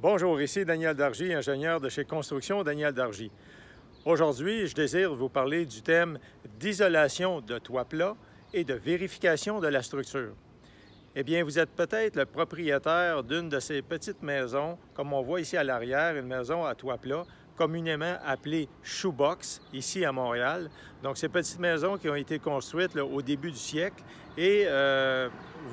Bonjour, ici Daniel Dargy, ingénieur de chez Construction Daniel Dargy. Aujourd'hui, je désire vous parler du thème d'isolation de toit plat et de vérification de la structure. Eh bien, vous êtes peut-être le propriétaire d'une de ces petites maisons, comme on voit ici à l'arrière, une maison à toit plat, communément appelée shoebox, ici à Montréal. Donc, ces petites maisons qui ont été construites là, au début du siècle et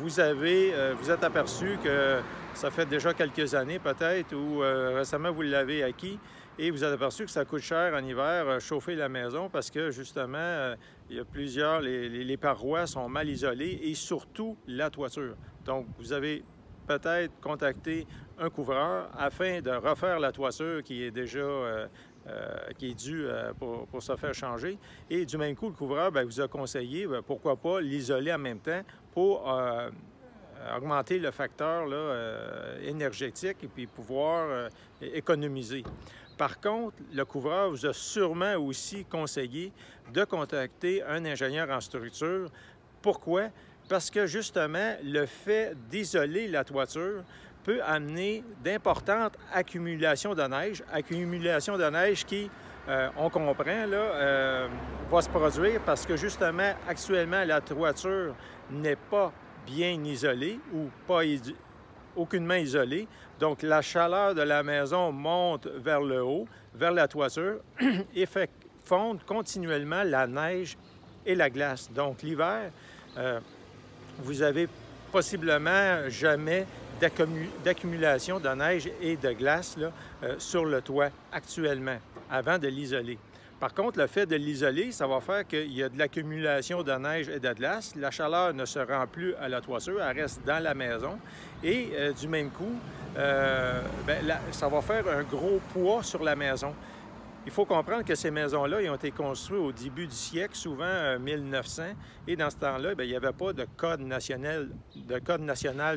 vous êtes aperçu que ça fait déjà quelques années peut-être ou récemment vous l'avez acquis et vous êtes aperçu que ça coûte cher en hiver chauffer la maison parce que justement, il y a les parois sont mal isolées et surtout la toiture. Donc, vous avez peut-être contacté un couvreur afin de refaire la toiture qui est déjà qui est due pour se faire changer. Et du même coup, le couvreur vous a conseillé, pourquoi pas l'isoler en même temps pour augmenter le facteur énergétique et puis pouvoir économiser. Par contre, le couvreur vous a sûrement aussi conseillé de contacter un ingénieur en structure. Pourquoi? Parce que justement, le fait d'isoler la toiture peut amener d'importantes accumulations de neige qui, on comprend, va se produire parce que justement, actuellement, la toiture n'est pas bien isolée ou pas aucunement isolée. Donc, la chaleur de la maison monte vers le haut, vers la toiture, et fait fondre continuellement la neige et la glace. Donc, l'hiver, vous avez possiblement jamais d'accumulation de neige et de glace sur le toit actuellement, avant de l'isoler. Par contre, le fait de l'isoler, ça va faire qu'il y a de l'accumulation de neige et de glace. La chaleur ne se rend plus à la toiture, elle reste dans la maison. Et du même coup, ça va faire un gros poids sur la maison. Il faut comprendre que ces maisons-là ont été construites au début du siècle, souvent 1900, et dans ce temps-là, il n'y avait pas de code national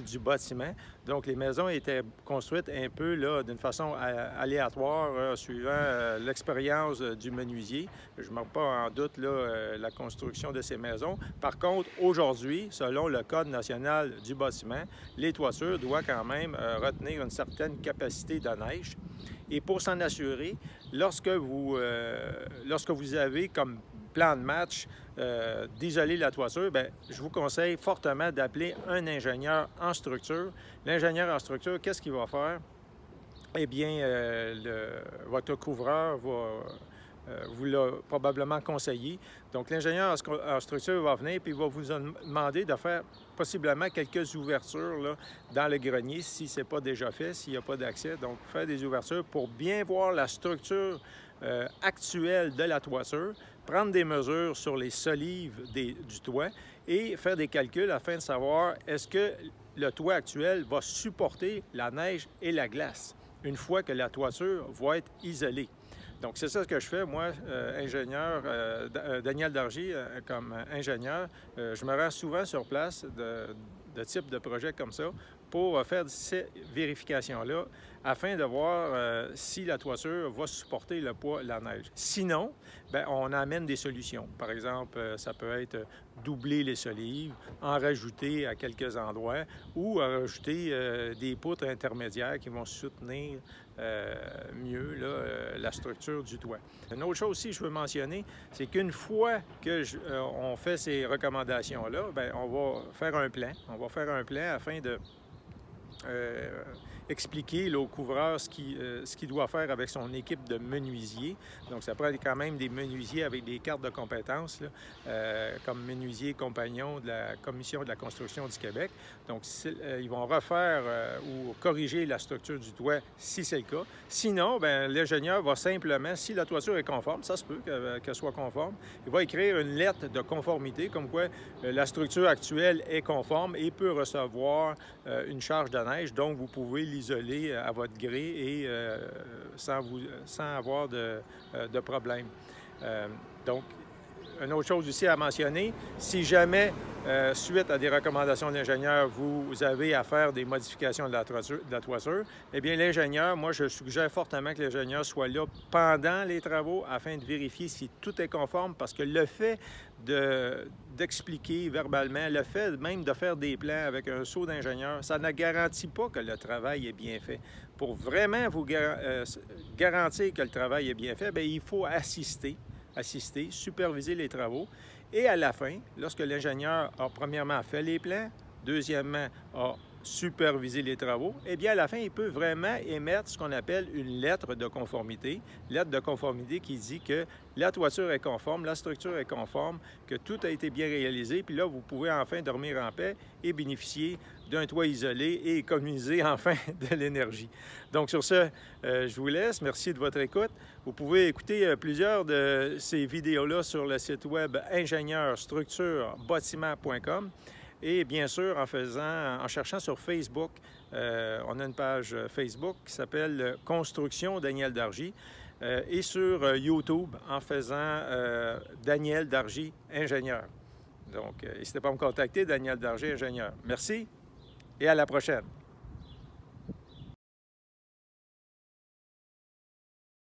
du bâtiment. Donc, les maisons étaient construites un peu d'une façon aléatoire, suivant l'expérience du menuisier. Je ne mets pas en doute la construction de ces maisons. Par contre, aujourd'hui, selon le code national du bâtiment, les toitures doivent quand même retenir une certaine capacité de neige. Et pour s'en assurer, lorsque vous avez comme plan de match d'isoler la toiture, je vous conseille fortement d'appeler un ingénieur en structure. L'ingénieur en structure, qu'est-ce qu'il va faire? Eh bien, votre couvreur vous l'a probablement conseillé. Donc, l'ingénieur en structure va venir et il va vous demander de faire possiblement quelques ouvertures dans le grenier, si ce n'est pas déjà fait, s'il n'y a pas d'accès. Donc, faire des ouvertures pour bien voir la structure actuelle de la toiture, prendre des mesures sur les solives du toit et faire des calculs afin de savoir est-ce que le toit actuel va supporter la neige et la glace une fois que la toiture va être isolée. Donc, c'est ça que je fais, moi, ingénieur, Daniel Dargy, comme ingénieur. Je me rends souvent sur place de type de projet comme ça pour faire ces vérifications-là afin de voir si la toiture va supporter le poids de la neige. Sinon, on amène des solutions. Par exemple, ça peut être doubler les solives, en rajouter à quelques endroits ou rajouter des poutres intermédiaires qui vont soutenir mieux la structure du toit. Une autre chose aussi que je veux mentionner, c'est qu'une fois on fait ces recommandations-là, on va faire un plan. On va faire un plan afin de expliquer au couvreur ce qu'il doit faire avec son équipe de menuisiers. Donc, ça prend quand même des menuisiers avec des cartes de compétences, comme menuisier compagnon de la Commission de la construction du Québec. Donc, ils vont refaire ou corriger la structure du toit si c'est le cas. Sinon, l'ingénieur va simplement, si la toiture est conforme, ça se peut qu'elle soit conforme, il va écrire une lettre de conformité comme quoi la structure actuelle est conforme et peut recevoir une charge de neige. Donc, vous pouvez l'isoler à votre gré et sans avoir de problème. Donc, une autre chose aussi à mentionner, si jamais, suite à des recommandations de l'ingénieur, vous avez à faire des modifications de la toiture, eh bien l'ingénieur, moi je suggère fortement que l'ingénieur soit là pendant les travaux afin de vérifier si tout est conforme, parce que le fait d'expliquer verbalement, le fait même de faire des plans avec un sceau d'ingénieur, ça ne garantit pas que le travail est bien fait. Pour vraiment vous garantir que le travail est bien fait, bien, il faut assister, superviser les travaux. Et à la fin, lorsque l'ingénieur a premièrement fait les plans, deuxièmement a supervisé les travaux, eh bien à la fin, il peut vraiment émettre ce qu'on appelle une lettre de conformité. Lettre de conformité qui dit que la toiture est conforme, la structure est conforme, que tout a été bien réalisé, puis là, vous pouvez enfin dormir en paix et bénéficier d'un toit isolé et économiser enfin de l'énergie. Donc sur ce, je vous laisse. Merci de votre écoute. Vous pouvez écouter plusieurs de ces vidéos-là sur le site web ingénieurstructurebâtiment.com. Et bien sûr, en cherchant sur Facebook, on a une page Facebook qui s'appelle Construction Daniel Dargy, et sur YouTube en faisant Daniel Dargy, ingénieur. Donc, n'hésitez pas à me contacter, Daniel Dargy, ingénieur. Merci et à la prochaine.